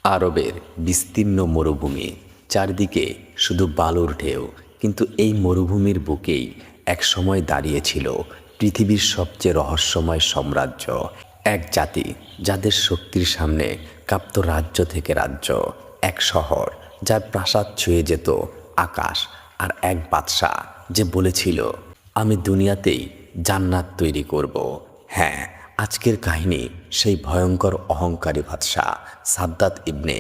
আরবের বিস্তীর্ণ মরুভূমি, চারদিকে শুধু বালুর ঢেউ। কিন্তু এই মরুভূমির বুকেই একসময় দাঁড়িয়েছিল পৃথিবীর সবচেয়ে রহস্যময় সাম্রাজ্য। এক জাতি যাদের শক্তির সামনে কাঁপত রাজ্য থেকে রাজ্য। এক শহর যার প্রাসাদ ছুঁয়ে যেত আকাশ। আর এক বাদশা যে বলেছিল, আমি দুনিয়াতেই জান্নাত তৈরি করব। হ্যাঁ, আজকের কাহিনী সেই ভয়ঙ্কর অহংকারী বাদশাহ সাদ্দাত ইবনে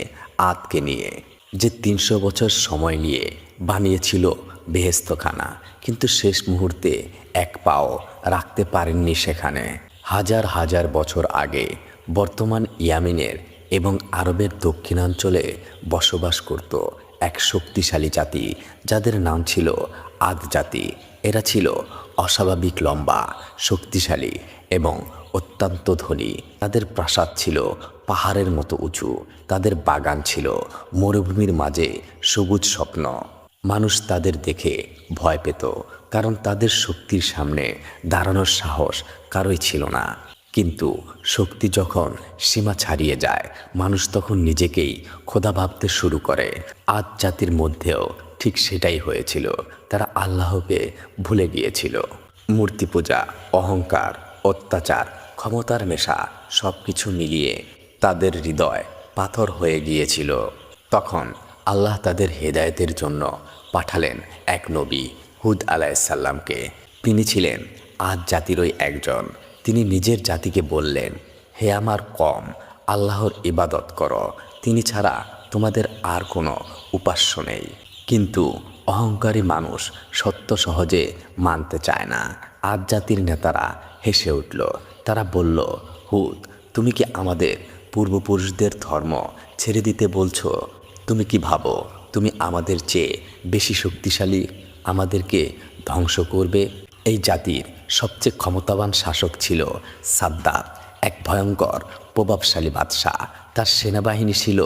আদকে নিয়ে, যে ৩০০ বছর সময় নিয়ে বানিয়েছিল বেহেশতখানা, কিন্তু শেষ মুহূর্তে এক পাও রাখতে পারেননি সেখানে। হাজার হাজার বছর আগে বর্তমান ইয়ামেনের এবং আরবের দক্ষিণাঞ্চলে বসবাস করত এক শক্তিশালী জাতি, যাদের নাম ছিল আদ জাতি। এরা ছিল অস্বাভাবিক লম্বা, শক্তিশালী এবং অত্যন্ত ধনী। তাদের প্রাসাদ ছিল পাহাড়ের মতো উঁচু, তাদের বাগান ছিল মরুভূমির মাঝে সবুজ স্বপ্ন। মানুষ তাদের দেখে ভয় পেত, কারণ তাদের শক্তির সামনে দাঁড়ানোর সাহস কারোই ছিল না। কিন্তু শক্তি যখন সীমা ছাড়িয়ে যায়, মানুষ তখন নিজেকেই খোদা ভাবতে শুরু করে। আদ জাতির মধ্যেও ঠিক সেটাই হয়েছিল। তারা আল্লাহকে ভুলে গিয়েছিল। মূর্তি পূজা, অহংকার, অত্যাচার, ক্ষমতার নেশা সব কিছু মিলিয়ে তাদের হৃদয় পাথর হয়ে গিয়েছিল। তখন আল্লাহ তাদের হেদায়েতের জন্য পাঠালেন এক নবী, হুদ আলাইসাল্লামকে। তিনি ছিলেন আদ জাতিরই একজন। তিনি নিজের জাতিকে বললেন, হে আমার কওম, আল্লাহর ইবাদত করো, তিনি ছাড়া তোমাদের আর কোনো উপাস্য নেই। কিন্তু অহংকারী মানুষ সত্য সহজে মানতে চায় না। আদ জাতির নেতারা হেসে উঠল। তারা বলল, হুদ, তুমি কি আমাদের পূর্বপুরুষদের ধর্ম ছেড়ে দিতে বলছো? তুমি কি ভাবো তুমি আমাদের চেয়ে বেশি শক্তিশালী, আমাদেরকে ধ্বংস করবে? এই জাতির সবচেয়ে ক্ষমতাবান শাসক ছিল সাদ্দাত, এক ভয়ঙ্কর প্রভাবশালী বাদশাহ। তার সেনাবাহিনী ছিল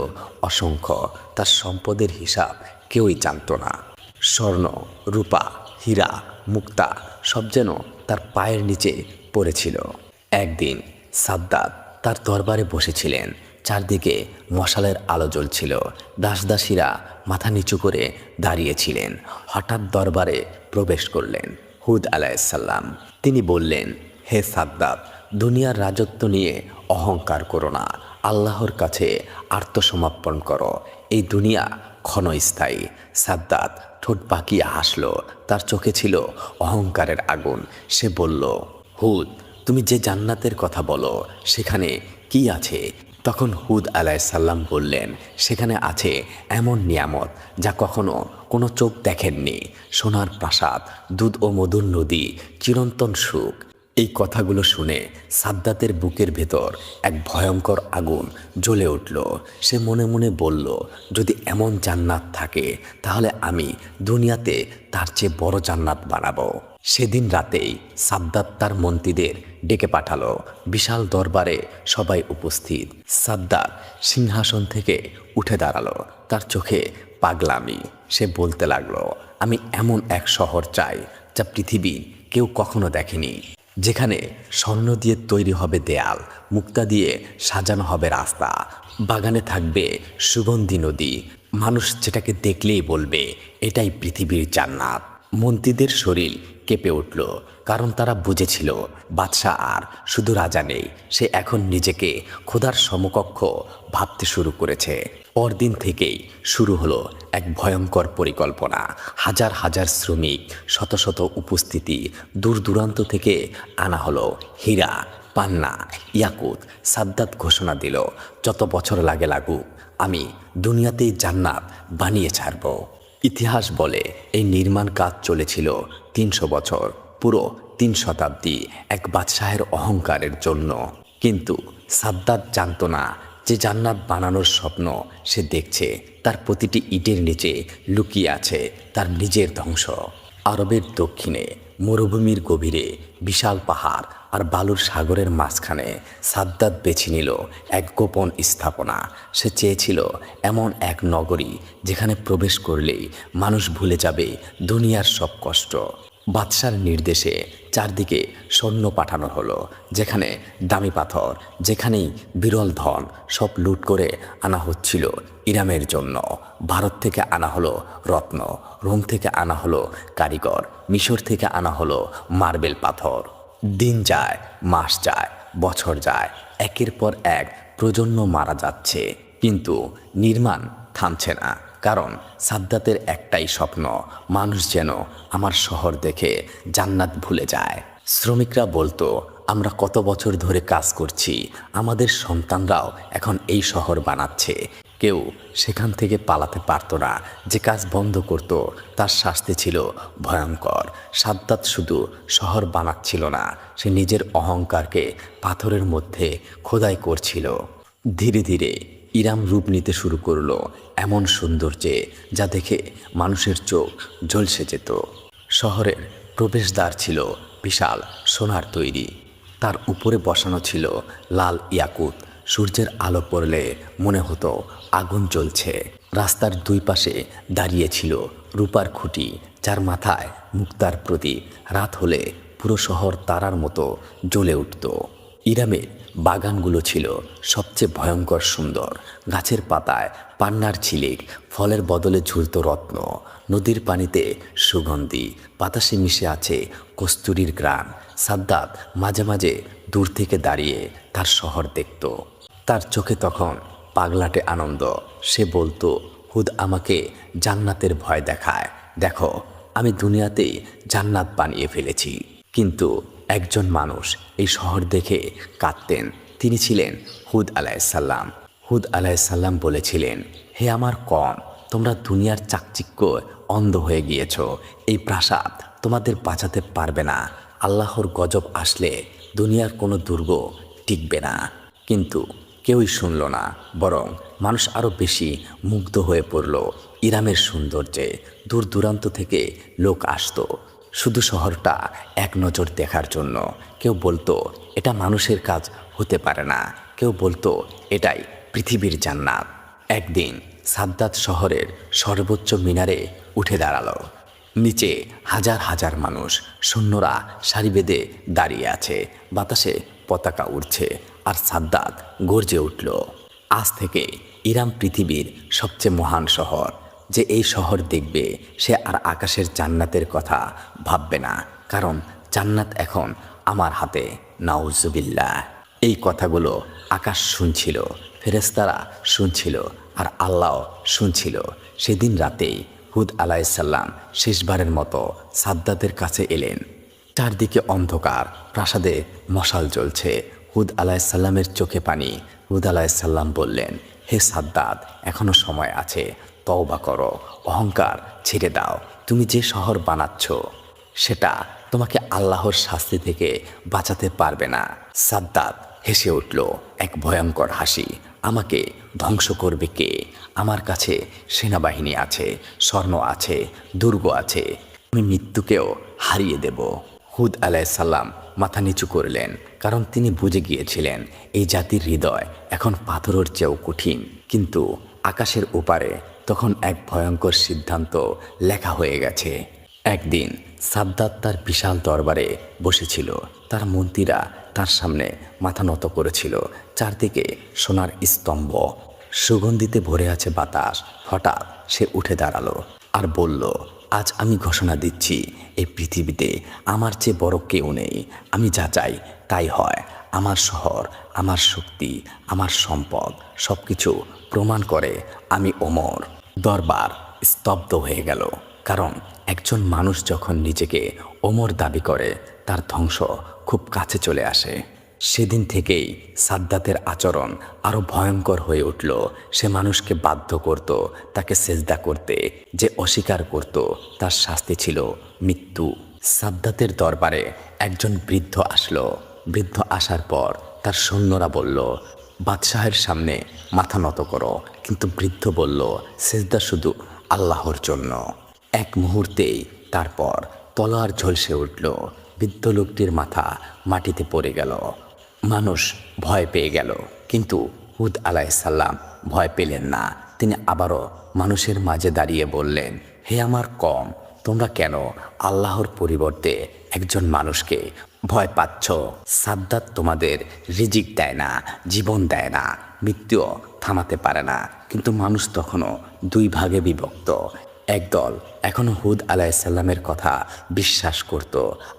অসংখ্য। তার সম্পদের হিসাব কেউই জানত না। স্বর্ণ, রূপা, হীরা, মুক্তা সব যেন তার পায়ের নিচে পড়েছিল। একদিন সাদ্দাত তার দরবারে বসেছিলেন। চারদিকে মশালের আলো জ্বলছিল। দাসদাসীরা মাথা নিচু করে দাঁড়িয়েছিলেন। হঠাৎ দরবারে প্রবেশ করলেন হুদ আলাইসাল্লাম। তিনি বললেন, হে সাদ্দাত, দুনিয়ার রাজত্ব নিয়ে অহংকার করো না। আল্লাহর কাছে আত্মসমর্পণ করো। এই দুনিয়া ক্ষণস্থায়ী। সাদ্দাত ঠোঁট বাঁকিয়ে হাসল। তার চোখে ছিল অহংকারের আগুন। সে বলল, হুদ, তুমি যে জান্নাতের কথা বলো সেখানে কি আছে? তখন হুদ আলাইসাল্লাম বললেন, সেখানে আছে এমন নিয়ামত যা কখনো কোনো চোখ দেখেননি। সোনার প্রাসাদ, দুধ ও মধুর নদী, চিরন্তন সুখ। এই কথাগুলো শুনে সাদ্দাতের বুকের ভেতর এক ভয়ঙ্কর আগুন জ্বলে উঠল। সে মনে মনে বলল, যদি এমন জান্নাত থাকে তাহলে আমি দুনিয়াতে তার চেয়ে বড় জান্নাত বানাবো। সেদিন রাতেই সাদ্দাত তার মন্ত্রীদের ডেকে পাঠালো। বিশাল দরবারে সবাই উপস্থিত। সাদ্দাত সিংহাসন থেকে উঠে দাঁড়ালো। তার চোখে পাগলামি। সে বলতে লাগলো, আমি এমন এক শহর চাই যা পৃথিবী কেউ কখনো দেখেনি, যেখানে স্বর্ণ দিয়ে তৈরি হবে দেয়াল, মুক্তা দিয়ে সাজানো হবে রাস্তা, বাগানে থাকবে সুগন্ধি নদী। মানুষ যেটাকে দেখলেই বলবে এটাই পৃথিবীর জান্নাত। মন্ত্রীদের শরীর কেঁপে উঠল, কারণ তারা বুঝেছিল বাদশাহ আর শুধু রাজা নেই, সে এখন নিজেকে খোদার সমকক্ষ ভাবতে শুরু করেছে। পরদিন থেকেই শুরু হলো এক ভয়ঙ্কর পরিকল্পনা। হাজার হাজার শ্রমিক, শত শত উপস্থিতি, দূর দূরান্ত থেকে আনা হলো হীরা, পান্না, ইয়াকুত। সাদ্দাত ঘোষণা দিল, যত বছর লাগে লাগুক, আমি দুনিয়াতেই জান্নাত বানিয়ে ছাড়ব। ইতিহাস বলে এই নির্মাণ কাজ চলেছিল ৩০০ বছর, পুরো ৩ শতাব্দী, এক বাদশাহের অহংকারের জন্য। কিন্তু সাদ্দাত জানত না যে জান্নাত বানানোর স্বপ্ন সে দেখছে তার প্রতিটি ইটের নিচে লুকিয়ে আছে তার নিজের ধ্বংস। আরবের দক্ষিণে মরুভূমির গভীরে বিশাল পাহাড় আর বালুর সাগরের মাঝখানে সাদ্দাত বেছে নিল এক গোপন স্থাপনা। সে চেয়েছিল এমন এক নগরী যেখানে প্রবেশ করলেই মানুষ ভুলে যাবে দুনিয়ার সব কষ্ট। বাদশার নির্দেশে চারদিকে সৈন্য পাঠানো হলো, যেখানে দামি পাথর, যেখানেই বিরল ধন, সব লুট করে আনা হচ্ছিল ইরামের জন্য। ভারত থেকে আনা হলো রত্ন, রোম থেকে আনা হলো কারিগর, মিশর থেকে আনা হলো মার্বেল পাথর। দিন যায়, মাস যায়, বছর যায়, একের পর এক প্রজন্ম মারা যাচ্ছে, কিন্তু নির্মাণ থামছে না। কারণ সাদ্দাতের একটাই স্বপ্ন, মানুষ যেন আমার শহর দেখে জান্নাত ভুলে যায়। শ্রমিকরা বলতো, আমরা কত বছর ধরে কাজ করছি, আমাদের সন্তানরাও এখন এই শহর বানাচ্ছে। কেউ সেখান থেকে পালাতে পারতো না। যে কাজ বন্ধ করত তার শাস্তি ছিল ভয়ঙ্কর। সাদ্দাত শুধু শহর বানাচ্ছিল না, সে নিজের অহংকারকে পাথরের মধ্যে খোদাই করছিল। ধীরে ধীরে ইরাম রূপ নিতে শুরু করলো, এমন সৌন্দর্যে যা দেখে মানুষের চোখ ঝলসে যেত। শহরের প্রবেশদ্বার ছিল বিশাল সোনার তৈরি, তার উপরে বসানো ছিল লাল ইয়াকুত। সূর্যের আলো পড়লে মনে হতো আগুন জ্বলছে। রাস্তার দুই পাশে দাঁড়িয়ে ছিল রূপার খুঁটি, যার মাথায় মুক্তার প্রদীপ। রাত হলে পুরো শহর তারার মতো জ্বলে উঠত। ইরামের বাগানগুলো ছিল সবচেয়ে ভয়ঙ্কর সুন্দর। গাছের পাতায় পান্নার ঝিলিক, ফলের বদলে ঝুলত রত্ন। নদীর পানিতে সুগন্ধি, বাতাসে মিশে আছে কস্তুরীর গ্রাম। সাদ্দাত মাঝে মাঝে দূর থেকে দাঁড়িয়ে তার শহর দেখত। তার চোখে তখন পাগলাটে আনন্দ। সে বলতো, হুদ আমাকে জান্নাতের ভয় দেখায়। দেখো, আমি দুনিয়াতেই জান্নাত বানিয়ে ফেলেছি। কিন্তু একজন মানুষ এই শহর দেখে কাঁদতেন। তিনি ছিলেন হুদ আলাইসাল্লাম। হুদ আলাইসাল্লাম বলেছিলেন, হে আমার কম, তোমরা দুনিয়ার চাকচিক্য অন্ধ হয়ে গিয়েছ। এই প্রাসাদ তোমাদের বাঁচাতে পারবে না। আল্লাহর গজব আসলে দুনিয়ার কোনো দুর্গ টিকবে না। কিন্তু কেউই শুনল না, বরং মানুষ আরও বেশি মুগ্ধ হয়ে পড়ল ইরামের সৌন্দর্যে। দূর দূরান্ত থেকে লোক আসতো শুধু শহরটা এক নজর দেখার জন্য। কেউ বলতো, এটা মানুষের কাজ হতে পারে না। কেউ বলতো, এটাই পৃথিবীর জান্নাত। একদিন সাদ্দাত শহরের সর্বোচ্চ মিনারে উঠে দাঁড়ালো। নিচে হাজার হাজার মানুষ, সৈন্যরা সারি বেঁধে দাঁড়িয়ে আছে। বাতাসে পতাকা উড়ছে, আর সাদ্দাত গর্জে উঠল, আজ থেকে ইরাম পৃথিবীর সবচেয়ে মহান শহর। যে এই শহর দেখবে, সে আর আকাশের জান্নাতের কথা ভাববে না, কারণ জান্নাত এখন আমার হাতে। নাউজুবিল্লাহ। এই কথাগুলো আকাশ শুনছিল, ফেরেশতারা শুনছিল, আর আল্লাহ শুনছিল। সেদিন রাতেই হুদ আলাইসাল্লাম শেষবারের মতো সাদ্দাতের কাছে এলেন। চারদিকে অন্ধকার, প্রাসাদে মশাল জ্বলছে। হুদ আলাইসাল্লামের চোখে পানি। হুদ আলাইসাল্লাম বললেন, হে সাদ্দাত, এখনো সময় আছে, তওবা করো, অহংকার ছেড়ে দাও। তুমি যে শহর বানাচ্ছ সেটা তোমাকে আল্লাহর শাস্তি থেকে বাঁচাতে পারবে না। সাদ্দাত হেসে উঠল এক ভয়ঙ্কর হাসি। আমাকে ধ্বংস করবে কে? আমার কাছে সেনাবাহিনী আছে, স্বর্ণ আছে, দুর্গ আছে। আমি মৃত্যুকেও হারিয়ে দেব। হুদ আলাইসাল্লাম মাথা নিচু করলেন, কারণ তিনি বুঝে গিয়েছিলেন এই জাতির হৃদয় এখন পাথরের চেয়েও কঠিন। কিন্তু আকাশের ওপারে তখন এক ভয়ঙ্কর সিদ্ধান্ত লেখা হয়ে গেছে। একদিন সাদ্দাত তার বিশাল দরবারে বসেছিল। তার মন্ত্রীরা তার সামনে মাথা নত করেছিল। চারদিকে সোনার স্তম্ভ, সুগন্ধিতে ভরে আছে বাতাস। হঠাৎ সে উঠে দাঁড়ালো আর বলল, আজ আমি ঘোষণা দিচ্ছি, এই পৃথিবীতে আমার চেয়ে বড় কেউ নেই। আমি যা চাই তাই হয়। আমার শহর, আমার শক্তি, আমার সম্পদ, সব কিছু প্রমাণ করে আমি ওমর। দরবার স্তব্ধ হয়ে গেল, কারণ একজন মানুষ যখন নিজেকে ওমর দাবি করে, তার ধ্বংস খুব কাছে চলে আসে। সেদিন থেকেই সাদ্দাতের আচরণ আরও ভয়ঙ্কর হয়ে উঠল। সে মানুষকে বাধ্য করত তাকে সেজদা করতে। যে অস্বীকার করত তার শাস্তি ছিল মৃত্যু। সাদ্দাতের দরবারে একজন বৃদ্ধ আসলো। বৃদ্ধ আসার পর তার সৈন্যরা বলল, বাদশাহের সামনে মাথা নত করো। কিন্তু বৃদ্ধ বলল, সেজদা শুধু আল্লাহর জন্য। এক মুহূর্তেই তারপর তলোয়ার ঝলসে উঠল। বৃদ্ধ লোকটির মাথা মাটিতে পড়ে গেল। মানুষ ভয় পেয়ে গেল, কিন্তু হুদ আলাইসাল্লাম ভয় পেলেন না। তিনি আবারও মানুষের মাঝে দাঁড়িয়ে বললেন, হে আমার কম, তোমরা কেন আল্লাহর পরিবর্তে একজন মানুষকে ভয় পাচ্ছ? সাদ্দাত তোমাদের রিজিক দেয় না, জীবন দেয় না, মৃত্যুও থামাতে পারে না। কিন্তু মানুষ তখনও দুই ভাগে বিভক্ত। একদল এখনো হুদ আলাইসাল্লামের কথা বিশ্বাস করত,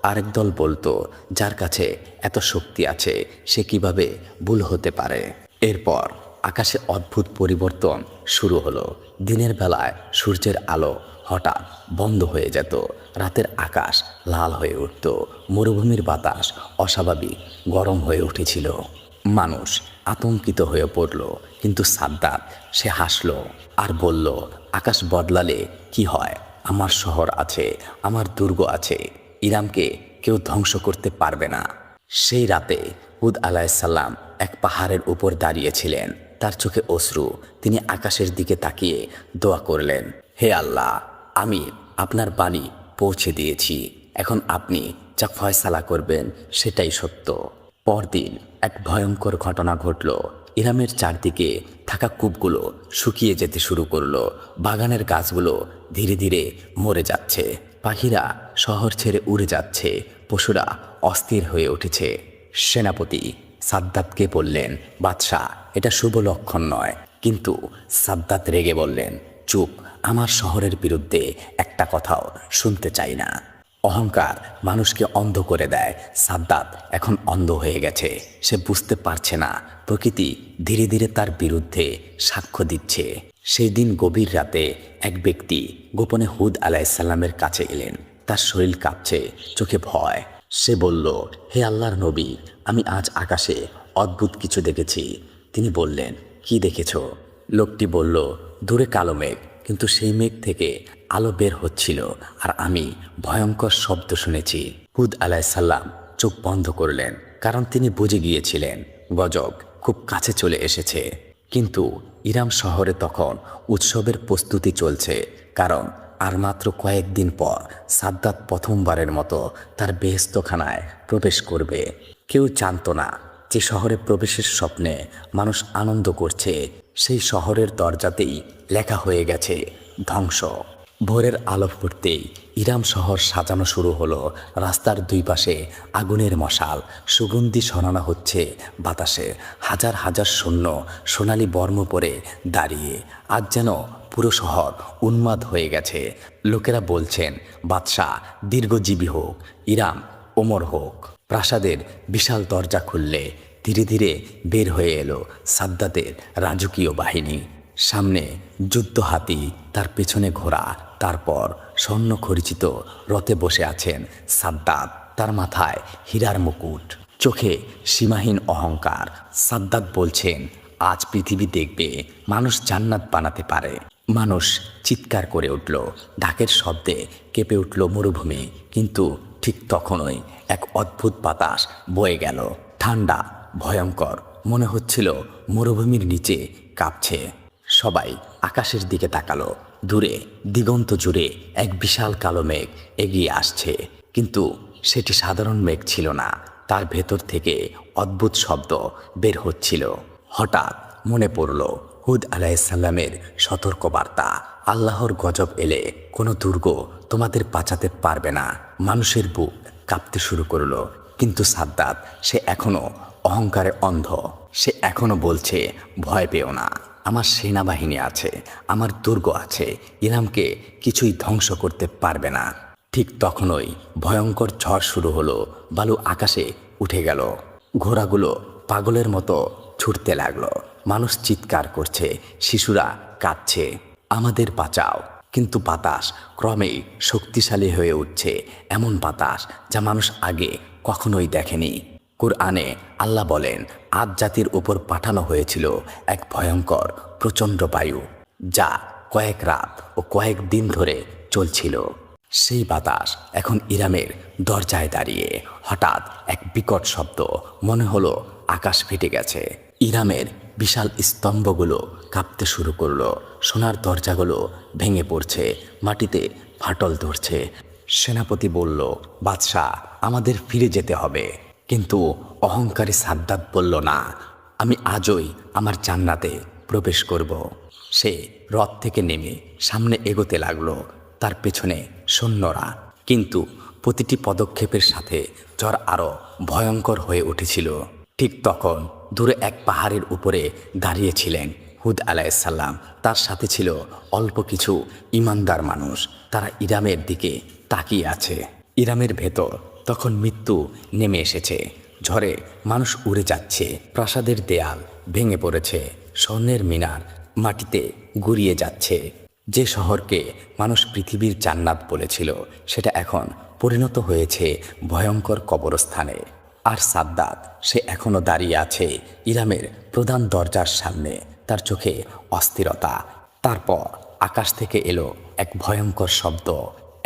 আরেক দল বলতো যার কাছে এত শক্তি আছে সে কিভাবে ভুল হতে পারে। এরপর আকাশে অদ্ভুত পরিবর্তন শুরু হলো। দিনের বেলায় সূর্যের আলো হঠাৎ বন্ধ হয়ে যেত, রাতের আকাশ লাল হয়ে উঠত, মরুভূমির বাতাস অস্বাভাবিক গরম হয়ে উঠেছিল। মানুষ আতঙ্কিত হয়ে পড়ল, কিন্তু সাদ্দাত সে হাসল আর বলল, আকাশ বদলালে কি হয়? আমার শহর আছে, আমার দুর্গ আছে, ইরামকে কেউ ধ্বংস করতে পারবে না। সেই রাতে হুদ আলাইসাল্লাম এক পাহাড়ের উপর দাঁড়িয়েছিলেন, তার চোখে অশ্রু। তিনি আকাশের দিকে তাকিয়ে দোয়া করলেন, হে আল্লাহ, আমি আপনার বাণী পৌঁছে দিয়েছি, এখন আপনি যা ফয়সালা করবেন সেটাই সত্য। পরদিন এক ভয়ঙ্কর ঘটনা ঘটল। ইরামের চারদিকে থাকা কূপগুলো শুকিয়ে যেতে শুরু করলো, বাগানের গাছগুলো ধীরে ধীরে মরে যাচ্ছে, পাখিরা শহর ছেড়ে উড়ে যাচ্ছে, পশুরা অস্থির হয়ে উঠেছে। সেনাপতি সাদ্দাতকে বললেন, বাদশাহ, এটা শুভ লক্ষণ নয়। কিন্তু সাদ্দাত রেগে বললেন, চুপ, আমার শহরের বিরুদ্ধে একটা কথাও শুনতে চাই না। অহংকার মানুষকে অন্ধ করে দেয়। সাদ্দাত এখন অন্ধ হয়ে গেছে, সে বুঝতে পারছে না প্রকৃতি ধীরে ধীরে তার বিরুদ্ধে সাক্ষ্য দিচ্ছে। সেই দিন গভীর রাতে এক ব্যক্তি গোপনে হুদ আলাইসাল্লামের কাছে এলেন। তার শরীর কাঁপছে, চোখে ভয়। সে বলল, হে আল্লাহর নবী, আমি আজ আকাশে অদ্ভুত কিছু দেখেছি। তিনি বললেন, কি দেখেছ? লোকটি বলল, দূরে কালো মেঘ, কিন্তু সেই মেঘ থেকে আলো বের হচ্ছিল আর আমি ভয়ঙ্কর শব্দ শুনেছি। হুদ আলাইসাল্লাম চোখ বন্ধ করলেন, কারণ তিনি বুঝে গিয়েছিলেন গজব খুব কাছে চলে এসেছে। কিন্তু ইরাম শহরে তখন উৎসবের প্রস্তুতি চলছে, কারণ আর মাত্র কয়েকদিন পর সাদ্দাত প্রথমবারের মতো তার বেহেশতখানায় প্রবেশ করবে। কেউ জানত না যে শহরে প্রবেশের স্বপ্নে মানুষ আনন্দ করছে, সেই শহরের দরজাতেই লেখা হয়ে গেছে ধ্বংস। ভোরের আলো ফুটতেই ইরাম শহর সাজানো শুরু হলো। রাস্তার দুই পাশে আগুনের মশাল, সুগন্ধি ছড়ানো হচ্ছে বাতাসে। হাজার হাজার সৈন্য সোনালি বর্ম পরে দাঁড়িয়ে। আজ যেন পুরো শহর উন্মাদ হয়ে গেছে। লোকেরা বলছেন, বাদশাহ দীর্ঘজীবী হোক, ইরাম ওমর হোক। প্রাসাদের বিশাল দরজা খুললে ধীরে ধীরে বের হয়ে এলো সাদ্দাতের রাজকীয় বাহিনী। সামনে যুদ্ধ হাতি, তার পেছনে ঘোড়া, তারপর স্বর্ণ খচিত রথে বসে আছেন সাদ্দাত। তার মাথায় হীরার মুকুট, চোখে সীমাহীন অহংকার। সাদ্দাত বলছেন, আজ পৃথিবী দেখবে মানুষ জান্নাত বানাতে পারে। মানুষ চিৎকার করে উঠল, ঢাকের শব্দে কেঁপে উঠল মরুভূমি। কিন্তু ঠিক তখনই এক অদ্ভুত বাতাস বয়ে গেল, ঠান্ডা, ভয়ঙ্কর। মনে হচ্ছিল মরুভূমির নিচে কাঁপছে। সবাই আকাশের দিকে তাকালো। দূরে দিগন্ত জুড়ে এক বিশাল কালো মেঘ এগিয়ে আসছে, কিন্তু সেটি সাধারণ মেঘ ছিল না। তার ভেতর থেকে অদ্ভুত শব্দ বের হচ্ছিল। হঠাৎ মনে পড়ল হুদ আলাইসাল্লামের সতর্কবার্তা, আল্লাহর গজব এলে কোনো দুর্গ তোমাদের বাঁচাতে পারবে না। মানুষের বুক কাঁপতে শুরু করলো। কিন্তু সাদ্দাত সে এখনো অহংকারে অন্ধ। সে এখনো বলছে, ভয় পেও না, আমার সেনাবাহিনী আছে, আমার দুর্গ আছে, ইরামকে কিছুই ধ্বংস করতে পারবে না। ঠিক তখনই ভয়ঙ্কর ঝড় শুরু হলো। বালু আকাশে উঠে গেল, ঘোড়াগুলো পাগলের মতো ছুটতে লাগলো। মানুষ চিৎকার করছে, শিশুরা কাঁদছে, আমাদের বাঁচাও। কিন্তু বাতাস ক্রমেই শক্তিশালী হয়ে উঠছে, এমন বাতাস যা মানুষ আগে কখনোই দেখেনি। কুরআনে আল্লাহ বলেন, আদ জাতির উপর পাঠানো হয়েছিল এক ভয়ঙ্কর প্রচণ্ড বায়ু, যা কয়েক রাত ও কয়েক দিন ধরে চলছিল। সেই বাতাস এখন ইরামের দরজায় দাঁড়িয়ে। হঠাৎ এক বিকট শব্দ, মনে হলো আকাশ ফেটে গেছে। ইরামের বিশাল স্তম্ভগুলো কাঁপতে শুরু করলো, সোনার দরজাগুলো ভেঙে পড়ছে, মাটিতে ফাটল ধরছে। সেনাপতি বলল, বাদশাহ, আমাদের ফিরে যেতে হবে। কিন্তু অহংকারী সাদ্দাত বলল, না, আমি আজই আমার জান্নাতে প্রবেশ করব। সে রথ থেকে নেমে সামনে এগোতে লাগলো। তার পেছনে সৈন্যরা। কিন্তু প্রতিটি পদক্ষেপের সাথে ঝড় আরও ভয়ঙ্কর হয়ে উঠেছিল। ঠিক তখন দূরে এক পাহাড়ের উপরে দাঁড়িয়েছিলেন হুদ আলাইসাল্লাম। তার সাথে ছিল অল্প কিছু ইমানদার মানুষ। তারা ইরামের দিকে তাকিয়ে আছে। ইরামের ভেতর তখন মৃত্যু নেমে এসেছে। ঝড়ে মানুষ উড়ে যাচ্ছে, প্রাসাদের দেয়াল ভেঙে পড়েছে, স্বর্ণের মিনার মাটিতে গুড়িয়ে যাচ্ছে। যে শহরকে মানুষ পৃথিবীর জান্নাত বলেছিল, সেটা এখন পরিণত হয়েছে ভয়ঙ্কর কবরস্থানে। আর সাদ্দাত, সে এখনও দাঁড়িয়ে আছে ইরামের প্রধান দরজার সামনে, তার চোখে অস্থিরতা। তারপর আকাশ থেকে এলো এক ভয়ঙ্কর শব্দ,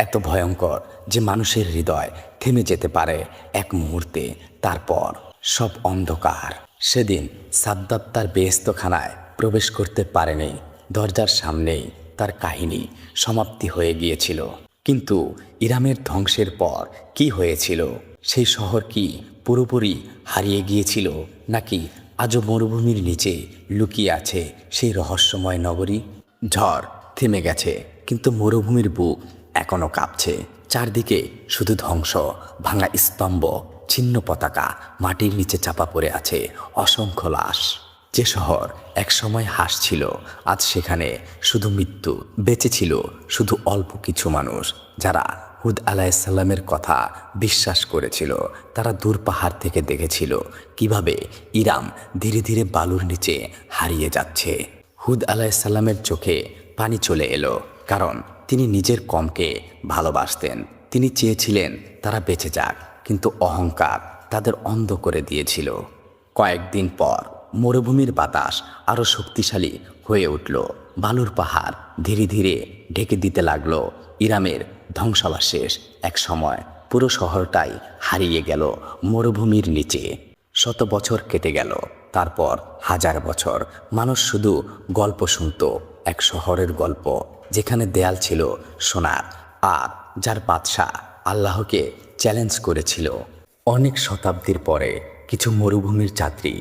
এত ভয়ঙ্কর যে মানুষের হৃদয় থেমে যেতে পারে এক মুহূর্তে। তারপর সব অন্ধকার। সেদিন সাদ্দাত তার বেহেশতখানায় প্রবেশ করতে পারেনি। দরজার সামনেই তার কাহিনী সমাপ্তি হয়ে গিয়েছিল। কিন্তু ইরামের ধ্বংসের পর কি হয়েছিল? সেই শহর কি পুরোপুরি হারিয়ে গিয়েছিল, নাকি আজও মরুভূমির নিচে লুকিয়ে আছে সেই রহস্যময় নগরী? ঝড় থেমে গেছে, কিন্তু মরুভূমির বুক এখনও কাঁপছে। চারদিকে শুধু ধ্বংস, ভাঙা স্তম্ভ, ছিন্ন পতাকা, মাটির নিচে চাপা পড়ে আছে অসংখ্য লাশ। যে শহর একসময় হাসছিল, আজ সেখানে শুধু মৃত্যু। বেঁচে ছিল শুধু অল্প কিছু মানুষ, যারা হুদ আলাইসাল্লামের কথা বিশ্বাস করেছিল। তারা দূর পাহাড় থেকে দেখেছিল কিভাবে ইরাম ধীরে ধীরে বালুর নিচে হারিয়ে যাচ্ছে। হুদ আলাইসাল্লামের চোখে পানি চলে এলো, কারণ তিনি নিজের কমকে ভালোবাসতেন। তিনি চেয়েছিলেন তারা বেঁচে যাক, কিন্তু অহংকার তাদের অন্ধ করে দিয়েছিল। কয়েকদিন পর মরুভূমির বাতাস আরও শক্তিশালী হয়ে উঠল। বালুর পাহাড় ধীরে ধীরে ঢেকে দিতে লাগলো ইরামের ধ্বংসাবশেষ। এক সময় পুরো শহরটাই হারিয়ে গেল মরুভূমির নিচে। শত বছর কেটে গেল, তারপর হাজার বছর। মানুষ শুধু গল্প শুনত, এক শহরের গল্প যেখানে দেয়াল ছিল সোনার, আর যার বাদশাহ আল্লাহকে চ্যালেঞ্জ করেছিল। অনেক শতাব্দীর পরে কিছু মরুভূমির যাত্রী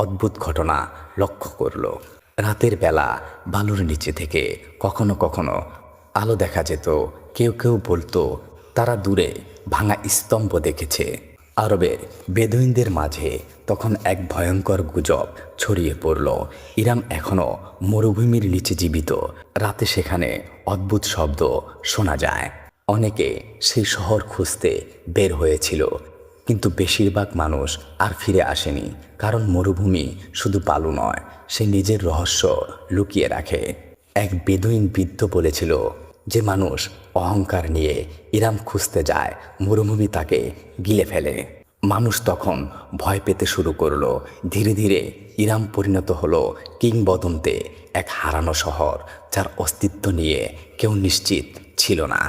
অদ্ভুত ঘটনা লক্ষ্য করল। রাতের বেলা বালুর নিচে থেকে কখনো কখনো আলো দেখা যেত। কেউ কেউ বলতো তারা দূরে ভাঙা স্তম্ভ দেখেছে। আরবের বেদুইনদের মাঝে তখন এক ভয়ঙ্কর গুজব ছড়িয়ে পড়ল, ইরাম এখনও মরুভূমির নিচে জীবিত। রাতে সেখানে অদ্ভুত শব্দ শোনা যায়। অনেকে সেই শহর খুঁজতে বের হয়েছিল, কিন্তু বেশিরভাগ মানুষ আর ফিরে আসেনি, কারণ মরুভূমি শুধু বালু নয়, সে নিজের রহস্য লুকিয়ে রাখে। এক বেদুইন বৃদ্ধ বলেছিল, যে মানুষ অহংকার নিয়ে ইরাম খুঁজতে যায়, মরুভূমি তাকে গিলে ফেলে। মানুষ তখন ভয় পেতে শুরু করলো। ধীরে ধীরে ইরাম পরিণত হলো কিংবদন্তে, এক হারানো শহর যার অস্তিত্ব নিয়ে কেউ নিশ্চিত ছিল না।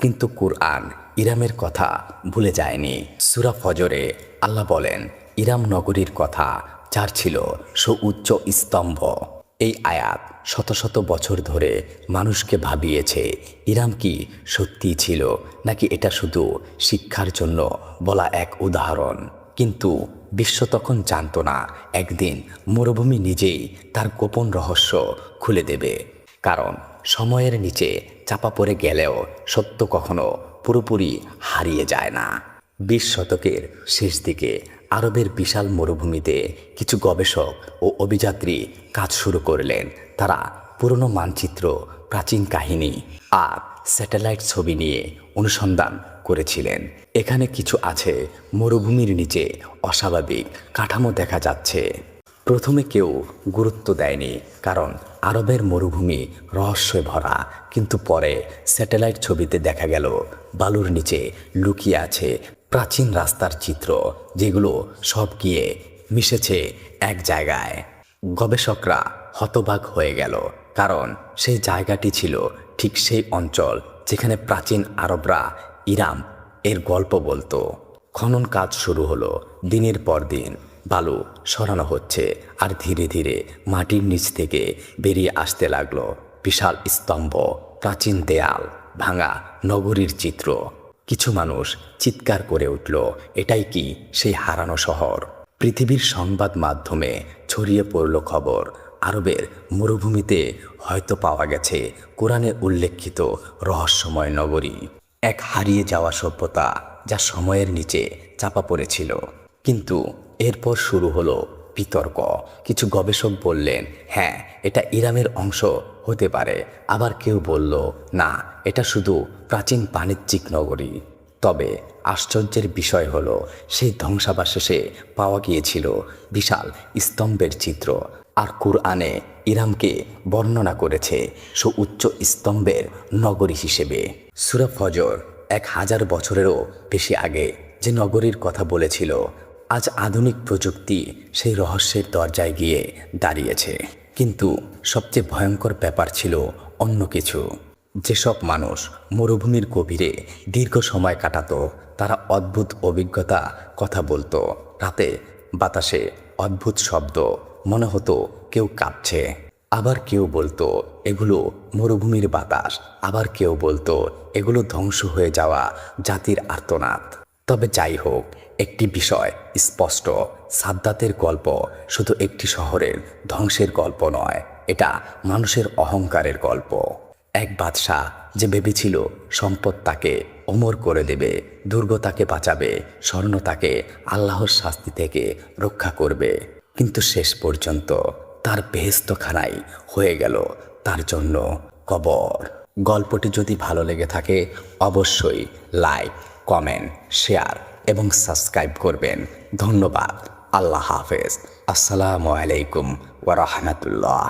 কিন্তু কুরআন ইরামের কথা ভুলে যায়নি। সূরা ফজরে আল্লাহ বলেন, ইরাম নগরীর কথা, যার ছিল সুউচ্চ স্তম্ভ। এই আয়াত শত শত বছর ধরে মানুষকে ভাবিয়েছে, ইরাম কি সত্যি ছিল, নাকি এটা শুধু শিক্ষার জন্য বলা এক উদাহরণ। কিন্তু বিশ্ব তখন জানতো না, একদিন মরুভূমি নিজেই তার গোপন রহস্য খুলে দেবে। কারণ সময়ের নিচে চাপা পড়ে গেলেও সত্য কখনো পুরোপুরি হারিয়ে যায় না। 20 শতকের শেষ দিকে আরবের বিশাল মরুভূমিতে কিছু গবেষক ও অভিযাত্রী কাজ শুরু করলেন। তারা পুরনো মানচিত্র, প্রাচীন কাহিনী আর স্যাটেলাইট ছবি নিয়ে অনুসন্ধান করেছিলেন। এখানে কিছু আছে, মরুভূমির নিচে অস্বাভাবিক কাঠামো দেখা যাচ্ছে। প্রথমে কেউ গুরুত্ব দেয়নি, কারণ আরবের মরুভূমি রহস্যে ভরা। কিন্তু পরে স্যাটেলাইট ছবিতে দেখা গেল বালুর নিচে লুকিয়ে আছে প্রাচীন রাস্তার চিত্র, যেগুলো সব গিয়ে মিশেছে এক জায়গায়। গবেষকরা হতবাক হয়ে গেল, কারণ সেই জায়গাটি ছিল ঠিক সেই অঞ্চল যেখানে প্রাচীন আরবরা ইরাম এর গল্প বলতো। খনন কাজ শুরু হলো। দিনের পর দিন বালু সরানো হচ্ছে, আর ধীরে ধীরে মাটির নিচ থেকে বেরিয়ে আসতে লাগলো বিশাল স্তম্ভ, প্রাচীন দেয়াল, ভাঙা নগরীর চিত্র। কিছু মানুষ চিৎকার করে উঠল, এটাই কি সেই হারানো শহর? পৃথিবীর সংবাদ মাধ্যমে ছড়িয়ে পড়ল খবর, আরবের মরুভূমিতে হয়তো পাওয়া গেছে কোরআনে উল্লেখিত রহস্যময় নগরী, এক হারিয়ে যাওয়া সভ্যতা যা সময়ের নিচে চাপা পড়েছিল। কিন্তু এরপর শুরু হলো বিতর্ক। কিছু গবেষক বললেন হ্যাঁ, এটা ইরানের অংশ হতে পারে, আবার কেউ বলল না, এটা শুধু প্রাচীন বাণিজ্যিক নগরী। তবে আশ্চর্যের বিষয় হলো সেই ধ্বংসাবশেষে পাওয়া গিয়েছিল বিশাল স্তম্ভের চিত্র, আর কুরআনে ইরামকে বর্ণনা করেছে সুউচ্চ স্তম্ভের নগরী হিসেবে। সূরা ফজর 1000 বছরেরও বেশি আগে যে নগরীর কথা বলেছিল, আজ আধুনিক প্রযুক্তি সেই রহস্যের দরজায় গিয়ে দাঁড়িয়েছে। কিন্তু সবচেয়ে ভয়ঙ্কর ব্যাপার ছিল অন্য কিছু। যেসব মানুষ মরুভূমির গভীরে দীর্ঘ সময় কাটাতো, তারা অদ্ভুত অভিজ্ঞতা কথা বলতো। রাতে বাতাসে অদ্ভুত শব্দ, মনে হতো কেউ কাঁপছে। আবার কেউ বলতো এগুলো মরুভূমির বাতাস, আবার কেউ বলতো এগুলো ধ্বংস হয়ে যাওয়া জাতির আর্তনাদ। তবে যাই হোক, একটি বিষয় স্পষ্ট, সাদ্দাতের গল্প শুধু একটি শহরের ধ্বংসের গল্প নয়, এটা মানুষের অহংকারের গল্প। এক বাদশাহ যে ভেবেছিল সম্পদ তাকে অমর করে দেবে, দুর্গ তাকে বাঁচাবে, স্বর্ণ তাকে আল্লাহর শাস্তি থেকে রক্ষা করবে, কিন্তু শেষ পর্যন্ত তার বেহেশতখানাই হয়ে গেল তার জন্য কবর। গল্পটি যদি ভালো লেগে থাকে অবশ্যই লাইক, কমেন্ট, শেয়ার এবং সাবস্ক্রাইব করবেন। ধন্যবাদ। আল্লাহ হাফেজ। আসসালামু আলাইকুম ওয়া রাহমাতুল্লাহ।